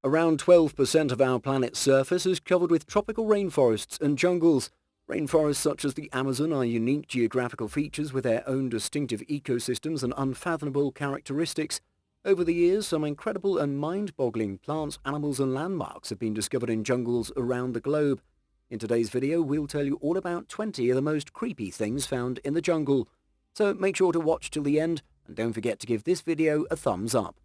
Around 12% of our planet's surface is covered with tropical rainforests and jungles. Rainforests such as the Amazon are unique geographical features with their own distinctive ecosystems and unfathomable characteristics. Over the years, some incredible and mind-boggling plants, animals and landmarks have been discovered in jungles around the globe. In today's video, we'll tell you all about 20 of the most creepy things found in the jungle. So make sure to watch till the end, and don't forget to give this video a thumbs up.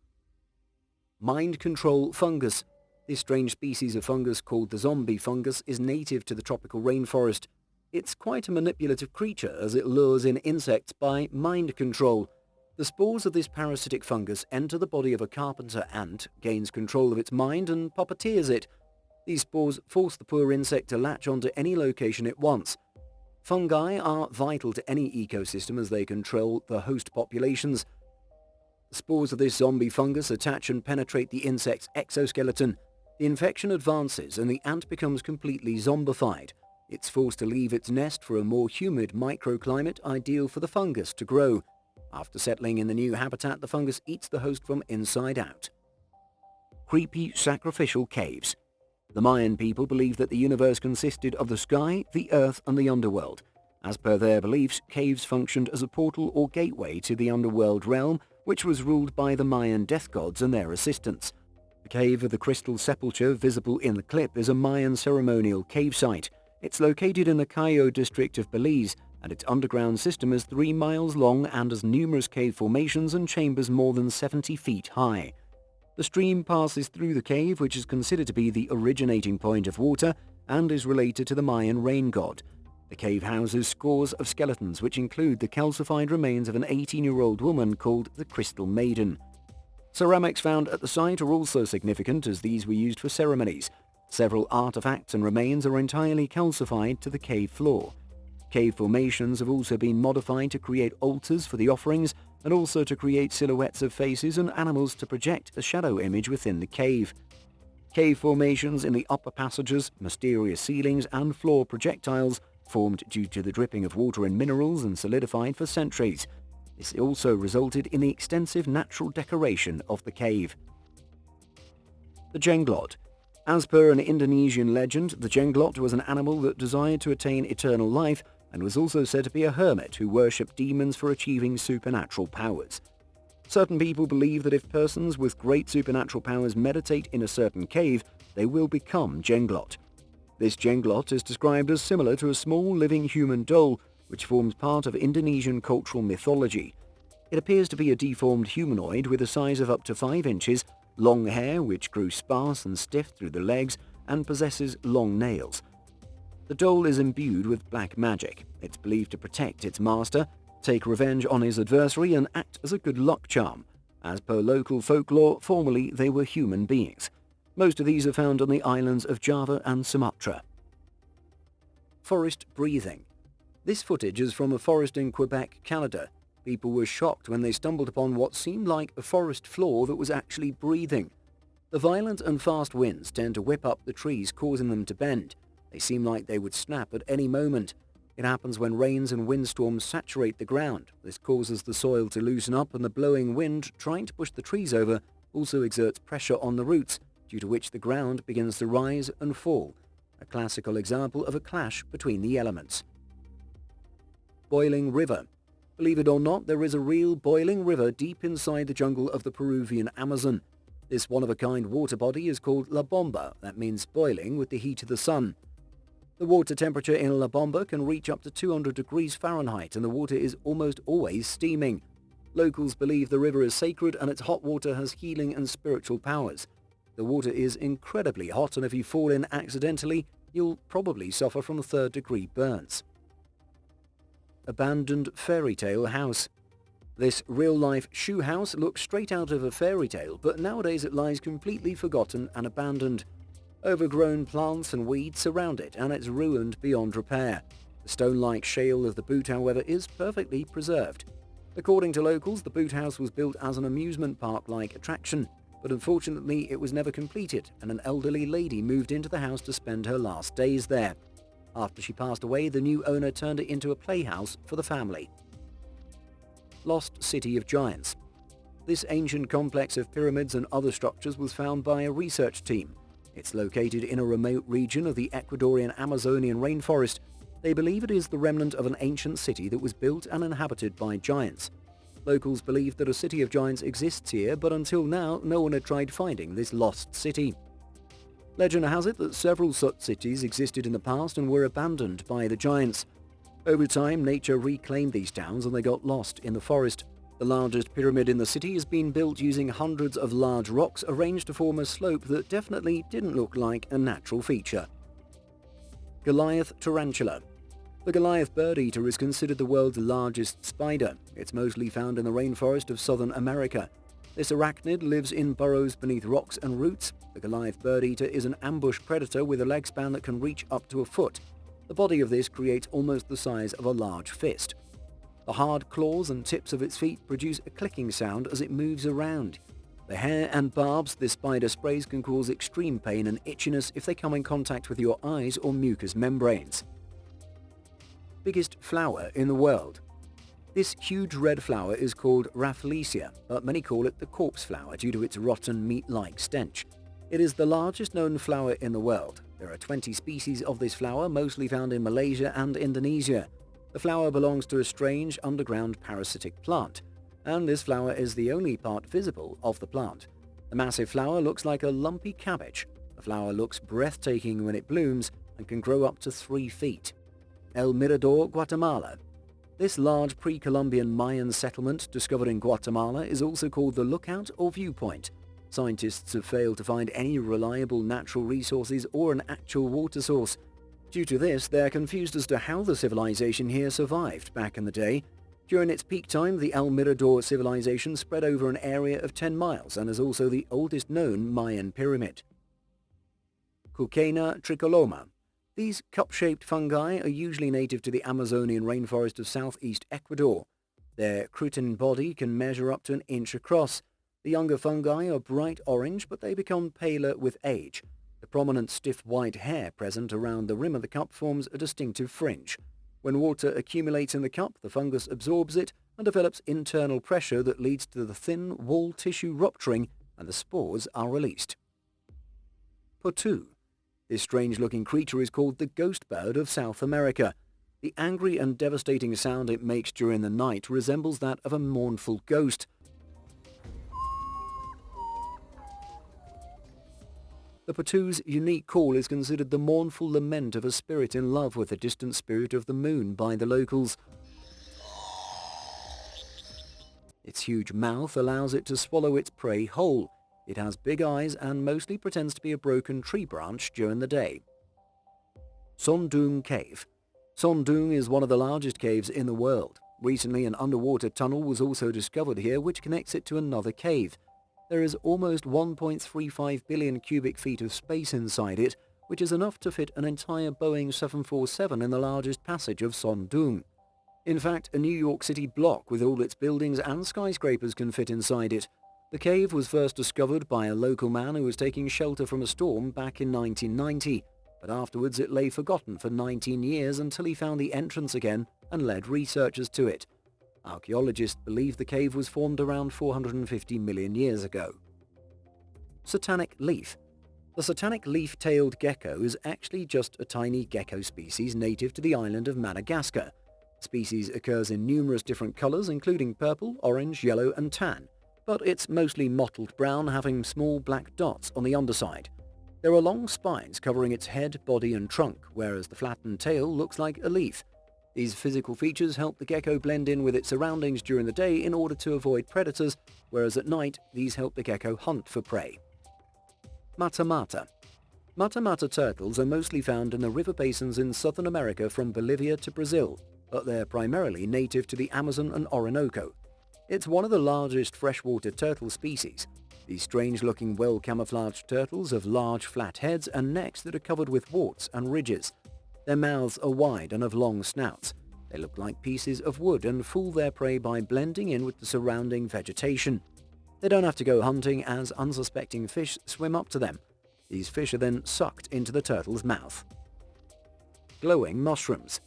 Mind control fungus. This strange species of fungus called the zombie fungus is native to the tropical rainforest. It's quite a manipulative creature as it lures in insects by mind control. The spores of this parasitic fungus enter the body of a carpenter ant, gains control of its mind and puppeteers it. These spores force the poor insect to latch onto any location it wants. Fungi are vital to any ecosystem as they control the host populations. The spores of this zombie fungus attach and penetrate the insect's exoskeleton. The infection advances and the ant becomes completely zombified. It's forced to leave its nest for a more humid microclimate ideal for the fungus to grow. After settling in the new habitat, the fungus eats the host from inside out. Creepy sacrificial caves. The Mayan people believed that the universe consisted of the sky, the earth and the underworld. As per their beliefs, caves functioned as a portal or gateway to the underworld realm, which was ruled by the Mayan death gods and their assistants. The Cave of the Crystal Sepulchre, visible in the clip, is a Mayan ceremonial cave site. It's located in the Cayo district of Belize, and its underground system is 3 miles long and has numerous cave formations and chambers more than 70 feet high. The stream passes through the cave, which is considered to be the originating point of water and is related to the Mayan rain god. The cave houses scores of skeletons, which include the calcified remains of an 18-year-old woman called the Crystal Maiden. Ceramics found at the site are also significant as these were used for ceremonies. Several artifacts and remains are entirely calcified to the cave floor. Cave formations have also been modified to create altars for the offerings and also to create silhouettes of faces and animals to project a shadow image within the cave. Cave formations in the upper passages, mysterious ceilings and floor projectiles formed due to the dripping of water and minerals and solidified for centuries. This also resulted in the extensive natural decoration of the cave. The jenglot. As per an Indonesian legend, the jenglot was an animal that desired to attain eternal life and was also said to be a hermit who worshipped demons for achieving supernatural powers. Certain people believe that if persons with great supernatural powers meditate in a certain cave, they will become jenglot. This jenglot is described as similar to a small living human doll, which forms part of Indonesian cultural mythology. It appears to be a deformed humanoid with a size of up to 5 inches, long hair which grew sparse and stiff through the legs, and possesses long nails. The doll is imbued with black magic. It's believed to protect its master, take revenge on his adversary, and act as a good luck charm. As per local folklore, formerly they were human beings. Most of these are found on the islands of Java and Sumatra. Forest breathing. This footage is from a forest in Quebec, Canada. People were shocked when they stumbled upon what seemed like a forest floor that was actually breathing. The violent and fast winds tend to whip up the trees, causing them to bend. They seem like they would snap at any moment. It happens when rains and windstorms saturate the ground. This causes the soil to loosen up, and the blowing wind, trying to push the trees over, also exerts pressure on the roots, due to which the ground begins to rise and fall. A classical example of a clash between the elements. Boiling river. Believe it or not, there is a real boiling river deep inside the jungle of the Peruvian Amazon. This one-of-a-kind water body is called La Bomba, that means boiling with the heat of the sun. The water temperature in La Bomba can reach up to 200 degrees Fahrenheit, and the water is almost always steaming. Locals believe the river is sacred and its hot water has healing and spiritual powers. The water is incredibly hot, and if you fall in accidentally, you'll probably suffer from third-degree burns. Abandoned fairy tale house. This real-life shoe house looks straight out of a fairy tale, but nowadays it lies completely forgotten and abandoned. Overgrown plants and weeds surround it, and it's ruined beyond repair. The stone-like shale of the boot, however, is perfectly preserved. According to locals, the boot house was built as an amusement park-like attraction, but unfortunately it was never completed, and an elderly lady moved into the house to spend her last days there. After she passed away, the new owner turned it into a playhouse for the family. Lost City of Giants. This ancient complex of pyramids and other structures was found by a research team. It's located in a remote region of the Ecuadorian Amazonian rainforest. They believe it is the remnant of an ancient city that was built and inhabited by giants. Locals believe that a city of giants exists here, but until now, no one had tried finding this lost city. Legend has it that several such cities existed in the past and were abandoned by the giants. Over time, nature reclaimed these towns and they got lost in the forest. The largest pyramid in the city has been built using hundreds of large rocks arranged to form a slope that definitely didn't look like a natural feature. Goliath tarantula. The Goliath bird eater is considered the world's largest spider. It's mostly found in the rainforest of Southern America. This arachnid lives in burrows beneath rocks and roots. The Goliath bird eater is an ambush predator with a leg span that can reach up to a foot. The body of this creates almost the size of a large fist. The hard claws and tips of its feet produce a clicking sound as it moves around. The hair and barbs this spider sprays can cause extreme pain and itchiness if they come in contact with your eyes or mucous membranes. Biggest flower in the world. This huge red flower is called Rafflesia, but many call it the corpse flower due to its rotten meat-like stench. It is the largest known flower in the world. There are 20 species of this flower, mostly found in Malaysia and Indonesia. The flower belongs to a strange underground parasitic plant, and this flower is the only part visible of the plant. The massive flower looks like a lumpy cabbage. The flower looks breathtaking when it blooms and can grow up to 3 feet. El Mirador, Guatemala. This large pre-Columbian Mayan settlement discovered in Guatemala is also called the lookout or viewpoint. Scientists have failed to find any reliable natural resources or an actual water source. Due to this, they are confused as to how the civilization here survived back in the day. During its peak time, the El Mirador civilization spread over an area of 10 miles and is also the oldest known Mayan pyramid. Cucena tricoloma. These cup-shaped fungi are usually native to the Amazonian rainforest of southeast Ecuador. Their crutin body can measure up to an inch across. The younger fungi are bright orange, but they become paler with age. The prominent stiff white hair present around the rim of the cup forms a distinctive fringe. When water accumulates in the cup, the fungus absorbs it and develops internal pressure that leads to the thin wall tissue rupturing and the spores are released. Potu. This strange-looking creature is called the ghost bird of South America. The angry and devastating sound it makes during the night resembles that of a mournful ghost. The potu's unique call is considered the mournful lament of a spirit in love with the distant spirit of the moon by the locals. Its huge mouth allows it to swallow its prey whole. It has big eyes and mostly pretends to be a broken tree branch during the day. Sondung Cave. Sondung is one of the largest caves in the world. Recently, an underwater tunnel was also discovered here which connects it to another cave. There is almost 1.35 billion cubic feet of space inside it, which is enough to fit an entire Boeing 747 in the largest passage of Sondung. In fact, a New York City block with all its buildings and skyscrapers can fit inside it. The cave was first discovered by a local man who was taking shelter from a storm back in 1990, but afterwards it lay forgotten for 19 years until he found the entrance again and led researchers to it. Archaeologists believe the cave was formed around 450 million years ago. Satanic leaf. The satanic leaf-tailed gecko is actually just a tiny gecko species native to the island of Madagascar. The species occurs in numerous different colors including purple, orange, yellow and tan, but it's mostly mottled brown, having small black dots on the underside. There are long spines covering its head, body and trunk, whereas the flattened tail looks like a leaf. These physical features help the gecko blend in with its surroundings during the day in order to avoid predators, whereas at night these help the gecko hunt for prey. Mata-mata. Mata-mata turtles are mostly found in the river basins in Southern America from Bolivia to Brazil, but they're primarily native to the Amazon and Orinoco. It's one of the largest freshwater turtle species. These strange-looking, well-camouflaged turtles have large flat heads and necks that are covered with warts and ridges. Their mouths are wide and have long snouts. They look like pieces of wood and fool their prey by blending in with the surrounding vegetation. They don't have to go hunting as unsuspecting fish swim up to them. These fish are then sucked into the turtle's mouth. Glowing mushrooms.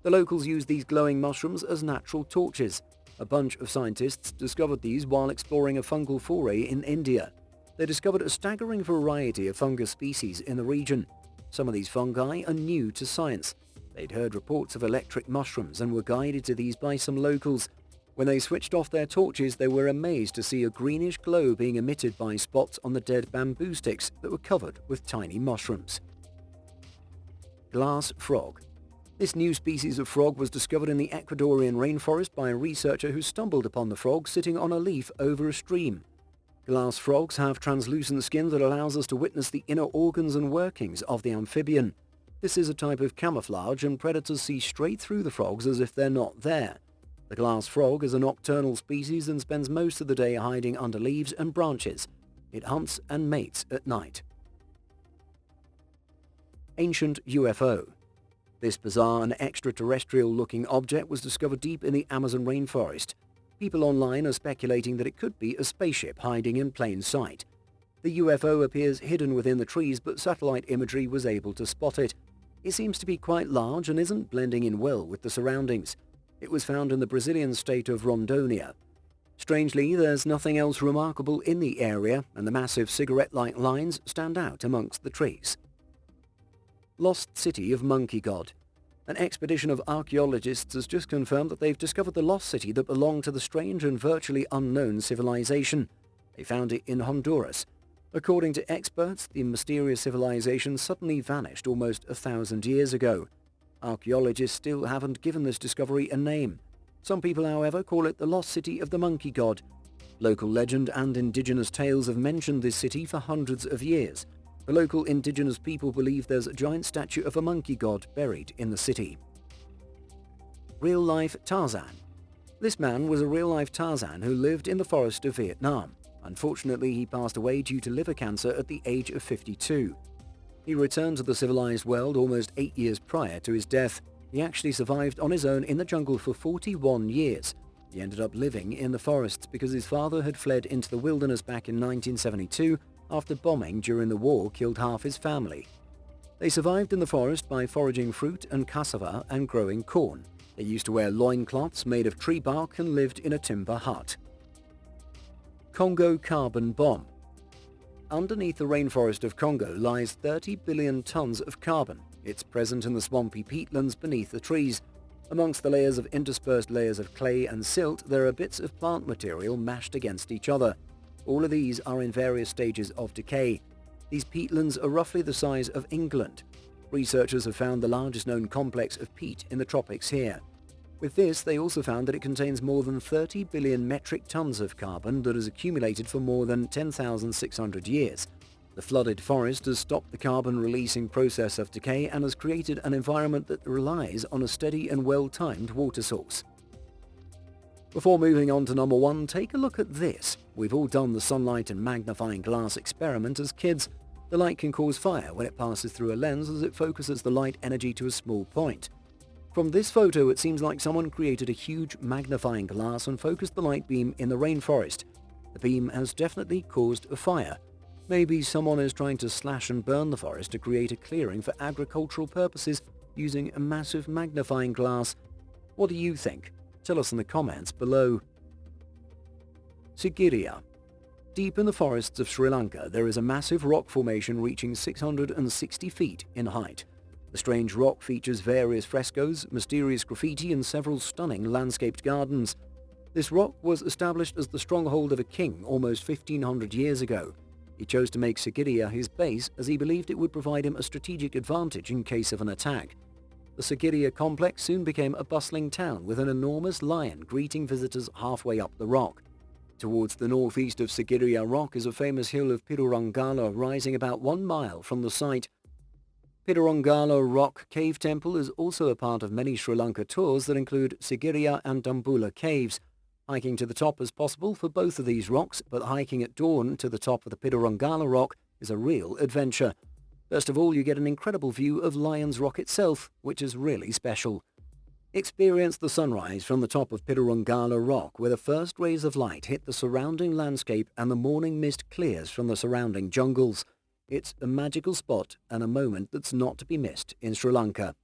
The locals use these glowing mushrooms as natural torches. A bunch of scientists discovered these while exploring a fungal foray in India. They discovered a staggering variety of fungus species in the region. Some of these fungi are new to science. They'd heard reports of electric mushrooms and were guided to these by some locals. When they switched off their torches, they were amazed to see a greenish glow being emitted by spots on the dead bamboo sticks that were covered with tiny mushrooms. Glass frog. This new species of frog was discovered in the Ecuadorian rainforest by a researcher who stumbled upon the frog sitting on a leaf over a stream. Glass frogs have translucent skin that allows us to witness the inner organs and workings of the amphibian. This is a type of camouflage, and predators see straight through the frogs as if they're not there. The glass frog is a nocturnal species and spends most of the day hiding under leaves and branches. It hunts and mates at night. Ancient UFO. This bizarre and extraterrestrial-looking object was discovered deep in the Amazon rainforest. People online are speculating that it could be a spaceship hiding in plain sight. The UFO appears hidden within the trees, but satellite imagery was able to spot it. It seems to be quite large and isn't blending in well with the surroundings. It was found in the Brazilian state of Rondônia. Strangely, there's nothing else remarkable in the area, and the massive cigarette-like lines stand out amongst the trees. Lost City of Monkey God. An expedition of archaeologists has just confirmed that they've discovered the lost city that belonged to the strange and virtually unknown civilization. They found it in Honduras. According to experts, the mysterious civilization suddenly vanished almost 1,000 years ago. Archaeologists still haven't given this discovery a name. Some people, however, call it the Lost City of the Monkey God. Local legend and indigenous tales have mentioned this city for hundreds of years. The local indigenous people believe there's a giant statue of a monkey god buried in the city. Real-life Tarzan. This man was a real-life Tarzan who lived in the forest of Vietnam. Unfortunately, he passed away due to liver cancer at the age of 52. He returned to the civilized world almost 8 years prior to his death. He actually survived on his own in the jungle for 41 years. He ended up living in the forests because his father had fled into the wilderness back in 1972 after bombing during the war killed half his family. They survived in the forest by foraging fruit and cassava and growing corn. They used to wear loincloths made of tree bark and lived in a timber hut. Congo carbon bomb. Underneath the rainforest of Congo lies 30 billion tons of carbon. It's present in the swampy peatlands beneath the trees. Amongst the layers of interspersed layers of clay and silt, there are bits of plant material mashed against each other. All of these are in various stages of decay. These peatlands are roughly the size of England. Researchers have found the largest known complex of peat in the tropics here. With this, they also found that it contains more than 30 billion metric tons of carbon that has accumulated for more than 10,600 years. The flooded forest has stopped the carbon-releasing process of decay and has created an environment that relies on a steady and well-timed water source. Before moving on to number 1, take a look at this. We've all done the sunlight and magnifying glass experiment as kids. The light can cause fire when it passes through a lens as it focuses the light energy to a small point. From this photo, it seems like someone created a huge magnifying glass and focused the light beam in the rainforest. The beam has definitely caused a fire. Maybe someone is trying to slash and burn the forest to create a clearing for agricultural purposes using a massive magnifying glass. What do you think? Tell us in the comments below. Sigiriya. Deep in the forests of Sri Lanka, there is a massive rock formation reaching 660 feet in height. The strange rock features various frescoes, mysterious graffiti, and several stunning landscaped gardens. This rock was established as the stronghold of a king almost 1,500 years ago. He chose to make Sigiriya his base as he believed it would provide him a strategic advantage in case of an attack. The Sigiriya complex soon became a bustling town with an enormous lion greeting visitors halfway up the rock. Towards the northeast of Sigiriya Rock is a famous hill of Pirurangala rising about 1 mile from the site. Pirurangala Rock Cave Temple is also a part of many Sri Lanka tours that include Sigiriya and Dambulla caves. Hiking to the top is possible for both of these rocks, but hiking at dawn to the top of the Pirurangala Rock is a real adventure. Best of all, you get an incredible view of Lion's Rock itself, which is really special. Experience the sunrise from the top of Pirurangala Rock, where the first rays of light hit the surrounding landscape and the morning mist clears from the surrounding jungles. It's a magical spot and a moment that's not to be missed in Sri Lanka.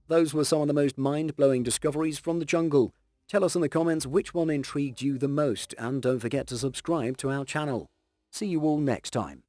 Those were some of the most mind-blowing discoveries from the jungle. Tell us in the comments which one intrigued you the most, and don't forget to subscribe to our channel. See you all next time.